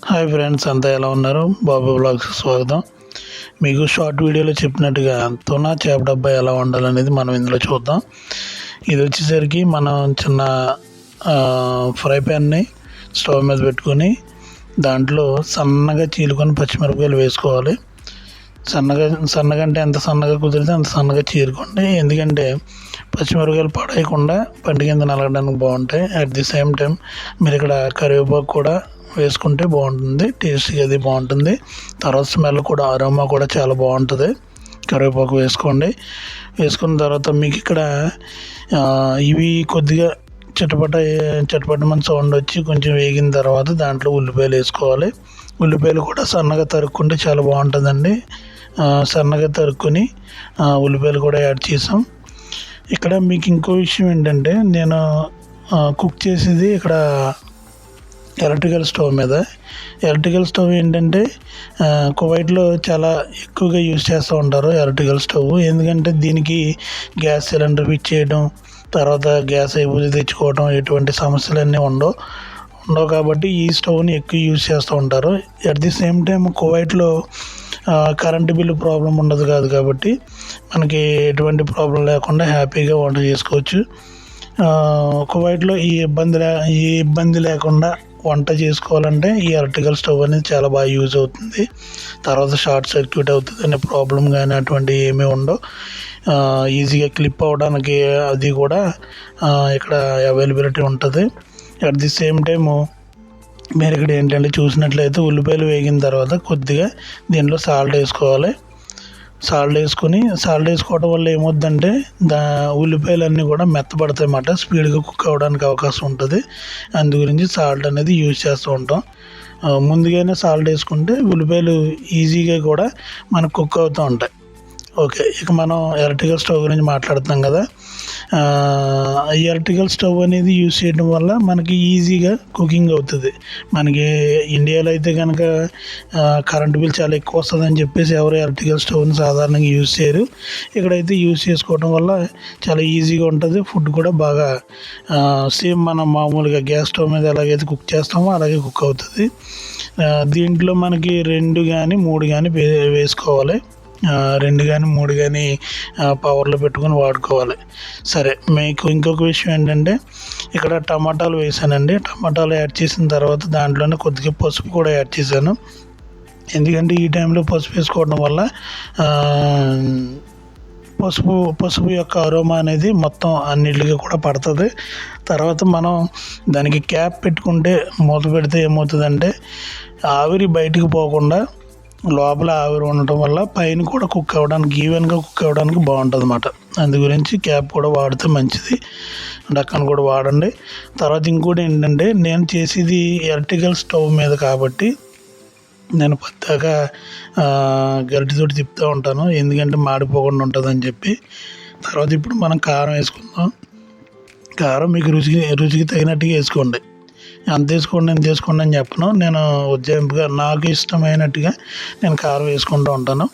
Hi friends, అంతా ఎలా ఉన్నారు? బాబు బ్లాగ్స్కి స్వాగతం. మీకు షార్ట్ వీడియోలో చెప్పినట్టుగా తునా చేప డబ్బా ఎలా వండాలనేది మనం ఇందులో చూద్దాం. ఇది వచ్చేసరికి మనం చిన్న ఫ్రై ప్యాన్ని స్టవ్ మీద పెట్టుకొని దాంట్లో సన్నగా చీలుకొని పచ్చిమిరపకాయలు వేసుకోవాలి. సన్నగా అంటే ఎంత సన్నగా కుదిరితే అంత సన్నగా చీరుకోండి. ఎందుకంటే పచ్చిమిరపకాయలు పడేయకుండా పంట కింద నలగడానికి బాగుంటాయి. అట్ ది సేమ్ టైం మీరు ఇక్కడ కరివేపాకు కూడా వేసుకుంటే బాగుంటుంది. టేస్ట్గా అది బాగుంటుంది. తర్వాత స్మెల్ కూడా, అరోమా కూడా చాలా బాగుంటుంది. కరివేపాకు వేసుకోండి. వేసుకున్న తర్వాత మీకు ఇక్కడ ఇవి కొద్దిగా మన సౌండ్ వచ్చి కొంచెం వేగిన తర్వాత దాంట్లో ఉల్లిపాయలు వేసుకోవాలి. ఉల్లిపాయలు కూడా సన్నగా తరుక్కుంటే చాలా బాగుంటుందండి. సన్నగా తరుక్కుని ఉల్లిపాయలు కూడా యాడ్ చేసాం. ఇక్కడ మీకు ఇంకో విషయం ఏంటంటే, నేను కుక్ చేసేది ఇక్కడ ఎలక్ట్రికల్ స్టవ్ మీద. ఎలక్ట్రికల్ స్టవ్ ఏంటంటే కువైట్లో చాలా ఎక్కువగా యూజ్ చేస్తూ ఉంటారు ఎలక్ట్రికల్ స్టవ్. ఎందుకంటే దీనికి గ్యాస్ సిలిండర్ ఫిట్ చేయడం, తర్వాత గ్యాస్ అయిపోయి తెచ్చుకోవడం, ఎటువంటి సమస్యలన్నీ ఉండవు కాబట్టి ఈ స్టవ్ని ఎక్కువ యూజ్ చేస్తూ ఉంటారు. అట్ ది సేమ్ టైం కువైట్లో కరెంటు బిల్లు ప్రాబ్లం ఉండదు కాబట్టి మనకి ఎటువంటి ప్రాబ్లం లేకుండా హ్యాపీగా వంట చేసుకోవచ్చు. కువైట్లో ఈ ఇబ్బంది లేకుండా వంట చేసుకోవాలంటే ఈ ఎలక్ట్రికల్ స్టవ్ అనేది చాలా బాగా యూజ్ అవుతుంది. తర్వాత షార్ట్ సర్క్యూట్ అవుతుంది అనే ప్రాబ్లం కానీ అటువంటివి ఏమీ ఉండవు. ఈజీగా క్లిప్ అవ్వడానికి అది కూడా ఇక్కడ అవైలబిలిటీ ఉంటుంది. అట్ ది సేమ్ టైము మీరు ఇక్కడ ఏంటంటే చూసినట్లయితే ఉల్లిపాయలు వేగిన తర్వాత కొద్దిగా దీంట్లో సాల్ట్ వేసుకోవాలి. సాల్ట్ వేసుకోవడం వల్ల ఏమవుద్దంటే ఉల్లిపాయలన్నీ కూడా మెత్తబడతాయి అన్నమాట. స్పీడ్గా కుక్ అవ్వడానికి అవకాశం ఉంటుంది. అందు గురించి సాల్ట్ అనేది యూజ్ చేస్తూ ఉంటాం. ముందుగానే సాల్ట్ వేసుకుంటే ఉల్లిపాయలు ఈజీగా కూడా మనకు కుక్ అవుతూ ఉంటాయి. ఓకే, ఇక మనం ఎలక్ట్రికల్ స్టవ్ గురించి మాట్లాడుతున్నాం కదా. ఈ ఎలక్ట్రికల్ స్టవ్ అనేది యూజ్ చేయడం వల్ల మనకి ఈజీగా కుకింగ్ అవుతుంది. మనకి ఇండియాలో అయితే కనుక కరెంటు బిల్ చాలా ఎక్కువ వస్తుందని చెప్పేసి ఎవరు ఎలక్ట్రికల్ స్టవ్ని సాధారణంగా యూజ్ చేయరు. ఇక్కడైతే యూజ్ చేసుకోవడం వల్ల చాలా ఈజీగా ఉంటుంది. ఫుడ్ కూడా బాగా సేమ్ మనం మామూలుగా గ్యాస్ స్టవ్ మీద ఎలాగైతే కుక్ చేస్తామో అలాగే కుక్ అవుతుంది. దీంట్లో మనకి 2 కానీ 3 కానీ వేసుకోవాలి. 2 కానీ 3 కానీ పవర్లో పెట్టుకొని వాడుకోవాలి. సరే, మీకు ఇంకొక విషయం ఏంటంటే ఇక్కడ టమాటాలు వేసానండి. టమాటాలు యాడ్ చేసిన తర్వాత దాంట్లోనే కొద్దిగా పసుపు కూడా యాడ్ చేశాను. ఎందుకంటే ఈ టైంలో పసుపు వేసుకోవడం వల్ల పసుపు యొక్క అరోమా అనేది మొత్తం అన్నిటికీ కూడా పడుతుంది. తర్వాత మనం దానికి క్యాప్ పెట్టుకుంటే, మూత పెడితే ఏమవుతుందంటే ఆవిరి బయటికి పోకుండా లోపల ఆవిరి ఉండటం వల్ల పైన కూడా కుక్ అవ్వడానికి, ఈవెన్గా కుక్ అవ్వడానికి బాగుంటుంది అన్నమాట. అందు గురించి క్యాప్ కూడా వాడితే మంచిది. డక్కన్ కూడా వాడండి. తర్వాత ఇంకోటి ఏంటంటే, నేను చేసేది ఎలక్ట్రికల్ స్టవ్ మీద కాబట్టి నేను పద్దాకా గరిటెతోటి తిప్పుతూ ఉంటాను. ఎందుకంటే మాడిపోకుండా ఉంటుందని చెప్పి. తర్వాత ఇప్పుడు మనం కారం వేసుకుందాం. కారం మీకు రుచికి తగినట్టుగా వేసుకోండి. ఎంత వేసుకోండి అని చెప్పను. నేను ఉజ్జాయింపుగా నాకు ఇష్టమైనట్టుగా నేను కారం వేసుకుంటూ ఉంటాను.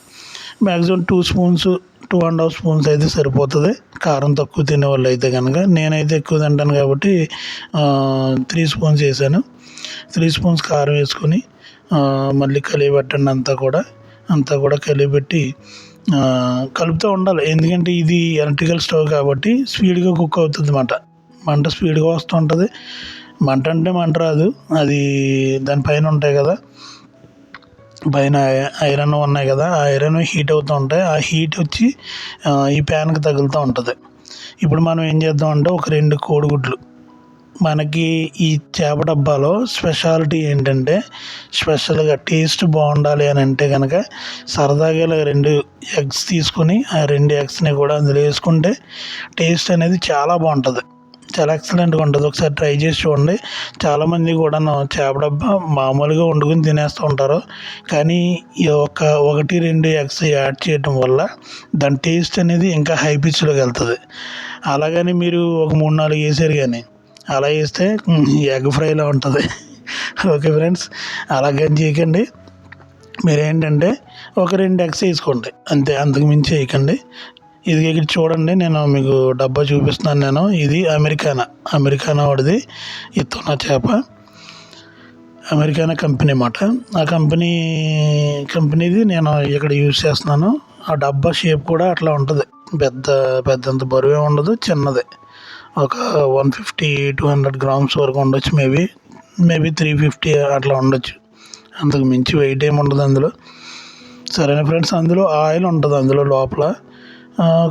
మ్యాక్సిమం 2 స్పూన్స్ 2.5 స్పూన్స్ అయితే సరిపోతుంది. కారం తక్కువ తినే వాళ్ళు అయితే కనుక. నేనైతే ఎక్కువ తింటాను కాబట్టి 3 స్పూన్స్ వేసాను. 3 స్పూన్స్ కారం వేసుకొని మళ్ళీ కలియబెట్టండి. అంతా కూడా కలియబెట్టి కలుపుతూ ఉండాలి. ఎందుకంటే ఇది ఎలక్ట్రికల్ స్టవ్ కాబట్టి స్పీడ్గా కుక్ అవుతుంది అన్నమాట. మంట స్పీడ్గా వస్తూ ఉంటుంది. మంట అంటే మంట రాదు, అది దానిపైన ఉంటాయి కదా, పైన ఐరన్ ఉన్నాయి కదా, ఆ ఐరన్ హీట్ అవుతూ ఉంటాయి. ఆ హీట్ వచ్చి ఈ ప్యాన్కి తగులుతూ ఉంటుంది. ఇప్పుడు మనం ఏం చేద్దామంటే ఒక 2 కోడిగుడ్లు. మనకి ఈ చేప డబ్బాలో స్పెషాలిటీ ఏంటంటే, స్పెషల్గా టేస్ట్ బాగుండాలి అని అంటే కనుక సరదాగా 2 ఎగ్స్ తీసుకొని ఆ 2 ఎగ్స్ని కూడా అందులో వేసుకుంటే టేస్ట్ అనేది చాలా బాగుంటుంది. చాలా ఎక్సలెంట్గా ఉంటుంది. ఒకసారి ట్రై చేసి చూడండి. చాలామంది కూడా చేప డబ్బా మామూలుగా వండుకొని తినేస్తూ ఉంటారు. కానీ ఈ 1-2 ఎగ్స్ యాడ్ చేయడం వల్ల దాని టేస్ట్ అనేది ఇంకా హై పిచ్లోకి వెళ్తుంది. అలాగని మీరు ఒక 3-4 వేసారు కానీ అలా వేస్తే ఎగ్ ఫ్రైలా ఉంటుంది. ఓకే ఫ్రెండ్స్, అలాగని చేయకండి. మీరేంటంటే ఒక 2 ఎగ్స్ వేసుకోండి అంతే, అంతకు మించి వేయకండి. ఇది ఇక్కడ చూడండి, నేను మీకు డబ్బా చూపిస్తున్నాను. ఇది అమెరికానా వాడిది ఈ తునా చేప. అమెరికానా కంపెనీ అన్నమాట. ఆ కంపెనీది నేను ఇక్కడ యూజ్ చేస్తున్నాను. ఆ డబ్బా షేప్ కూడా అట్లా ఉంటుంది. పెద్దంత బరువే ఉండదు, చిన్నదే. ఒక 150-200 గ్రామ్స్ వరకు ఉండొచ్చు. మేబీ 350 అట్లా ఉండొచ్చు. అంతకు మించి వెయిట్ ఏమి ఉండదు అందులో. సరేనా ఫ్రెండ్స్, అందులో ఆయిల్ ఉంటుంది అందులో లోపల.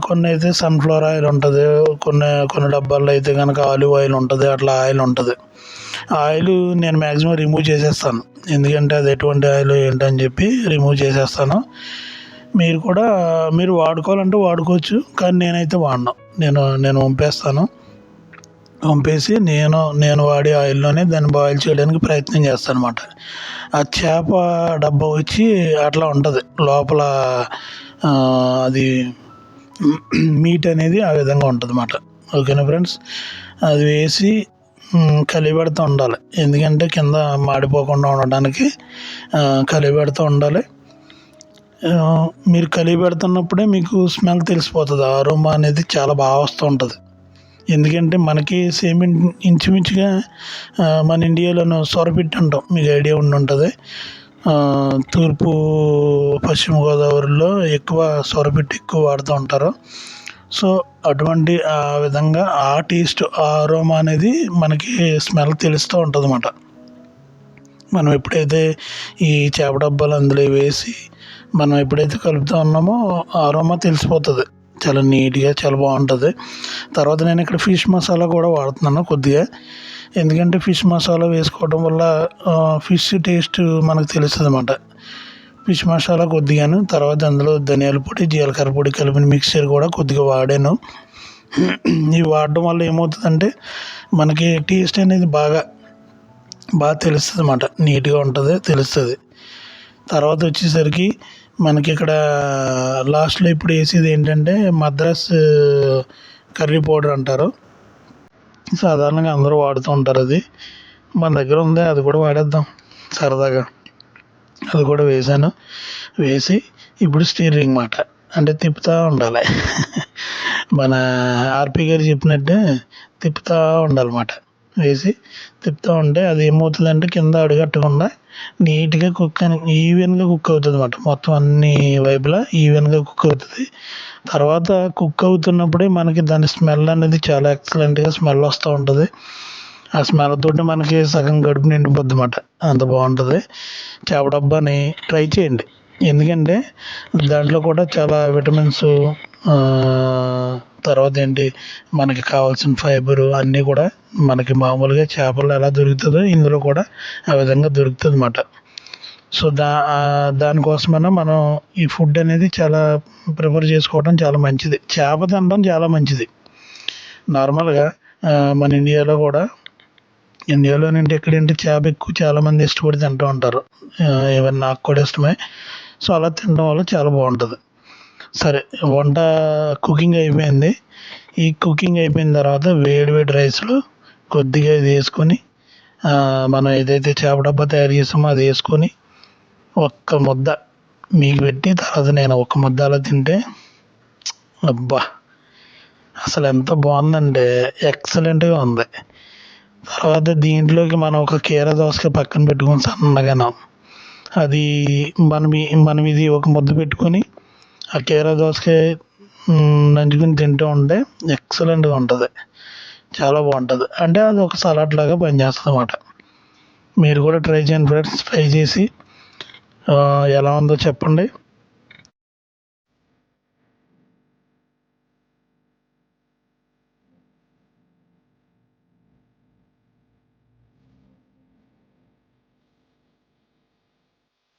కొన్ని అయితే సన్ఫ్లవర్ ఆయిల్ ఉంటుంది, కొన్ని డబ్బాల్లో అయితే కనుక ఆలివ్ ఆయిల్ ఉంటుంది, అట్లా ఆయిల్ ఉంటుంది. ఆయిల్ నేను మ్యాక్సిమం రిమూవ్ చేసేస్తాను, ఎందుకంటే అది ఎటువంటి ఆయిల్ ఏంటని చెప్పి రిమూవ్ చేసేస్తాను. మీరు వాడుకోవాలంటే వాడుకోవచ్చు, కానీ నేనైతే వాడను. నేను వంపేసి నేను వాడే ఆయిల్లోనే దాన్ని బాయిల్ చేయడానికి ప్రయత్నం చేస్తాను అనమాట. ఆ చేప డబ్బా వచ్చి అట్లా ఉంటుంది లోపల. అది మీట్ అనేది ఆ విధంగా ఉంటుంది అన్నమాట. ఓకేనా ఫ్రెండ్స్, అది వేసి కలిపెడుతూ ఉండాలి, ఎందుకంటే కింద మాడిపోకుండా ఉండడానికి కలిపెడుతూ ఉండాలి. మీరు కలిపెడుతున్నప్పుడే మీకు స్మెల్ తెలిసిపోతుంది, అరోమా అనేది చాలా బాగా వస్తూ ఉంటుంది. ఎందుకంటే మనకి సేమ్ ఇంచుమించుగా మన ఇండియాలోనూ సొరపిట్టు అంటాం, మీకు ఐడియా ఉంటుంది. తూర్పు పశ్చిమ గోదావరిలో ఎక్కువ సొరపిట్టు ఎక్కువ వాడుతూ ఉంటారు. సో అటువంటి ఆ విధంగా ఆ టేస్ట్, ఆ అరోమా అనేది మనకి స్మెల్ తెలుస్తూ ఉంటుంది అన్నమాట. మనం ఎప్పుడైతే ఈ చేప డబ్బాలు అందులో వేసి మనం ఎప్పుడైతే కలుపుతూ ఉన్నామో అరోమా తెలిసిపోతుంది, చాలా నీట్గా, చాలా బాగుంటుంది. తర్వాత నేను ఇక్కడ ఫిష్ మసాలా కూడా వాడుతున్నాను కొద్దిగా, ఎందుకంటే ఫిష్ మసాలా వేసుకోవడం వల్ల ఫిష్ టేస్ట్ మనకు తెలుస్తుంది అన్నమాట. ఫిష్ మసాలా కొద్దిగాను, తర్వాత అందులో ధనియాల పొడి, జీలకర్ర పొడి కలిపిన మిక్చర్ కూడా కొద్దిగా వాడాను. ఇవి వాడడం వల్ల ఏమవుతుందంటే మనకి టేస్ట్ అనేది బాగా తెలుస్తుంది అన్నమాట, నీట్గా ఉంటుంది, తెలుస్తుంది. తర్వాత వచ్చేసరికి మనకి ఇక్కడ లాస్ట్లో ఇప్పుడు వేసేది ఏంటంటే మద్రాస్ కర్రీ పౌడర్ అంటారు, సాధారణంగా అందరూ వాడుతూ ఉంటారు. అది మన దగ్గర ఉంది, అది కూడా వాడేద్దాం సరదాగా. అది కూడా వేసి ఇప్పుడు స్టీరింగ్ మాట, అంటే తిప్పుతూ ఉండాలి. మన ఆర్పి గారు చెప్పినట్టే తిప్పుతూ ఉండాలన్నమాట. వేసి తిప్పుతూ ఉంటే అది ఏమవుతుందంటే కింద అడుగట్టకుండా నీట్గా ఈవెన్గా కుక్ అవుతుంది అన్నమాట. మొత్తం అన్ని వైపులా ఈవెన్గా కుక్ అవుతుంది. తర్వాత కుక్ అవుతున్నప్పుడే మనకి దాని స్మెల్ అనేది చాలా ఎక్సలెంట్గా స్మెల్ వస్తూ ఉంటుంది. ఆ స్మెల్ తోటి మనకి సగం కడుపు నిండిపోద్ది అన్నమాట, అంత బాగుంటుంది. చేప డబ్బాని ట్రై చేయండి, ఎందుకంటే దాంట్లో కూడా చాలా విటమిన్స్, తర్వాత మనకి కావాల్సిన ఫైబరు అన్నీ కూడా మనకి మామూలుగా చేపలు ఎలా దొరుకుతుందో ఇందులో కూడా ఆ విధంగా దొరుకుతుంది అన్నమాట. సో దానికోసమైనా మనం ఈ ఫుడ్ అనేది చాలా ప్రిఫర్ చేసుకోవడం చాలా మంచిది. చేప తినడం చాలా మంచిది. నార్మల్గా మన ఇండియాలోనంటే ఎక్కడంటే చేప ఎక్కువ చాలామంది ఇష్టపడి తింటూ ఉంటారు. ఈవెన్ నాకు కూడా ఇష్టమే. సో అలా తినడం వల్ల చాలా బాగుంటుంది. సరే, వంట కుకింగ్ అయిపోయింది. ఈ కుకింగ్ అయిపోయిన తర్వాత వేడి రైస్లో కొద్దిగా ఇది వేసుకొని, మనం ఏదైతే చేప డబ్బా తయారు చేసామో అది వేసుకొని ఒక్క ముద్ద మీకు పెట్టి, తర్వాత నేను ఒక్క ముద్ద అలా తింటే అబ్బా అసలు ఎంత బాగుందంటే ఎక్సలెంట్గా ఉంది. తర్వాత దీంట్లోకి మనం ఒక కీర దోసకాయ పక్కన పెట్టుకొని సన్నగాను, అది మనం ఇది ఒక ముద్ద పెట్టుకొని ఆ కీర దోసకాయ నంచుకుని తింటూ ఉంటే ఎక్సలెంట్గా ఉంటుంది, చాలా బాగుంటుంది. అంటే అది ఒక సలాడ్ లాగా పనిచేస్తుంది అన్నమాట. మీరు కూడా ట్రై చేయండి ఫ్రెండ్స్. ట్రై చేసి ఎలా ఉందో చెప్పండి.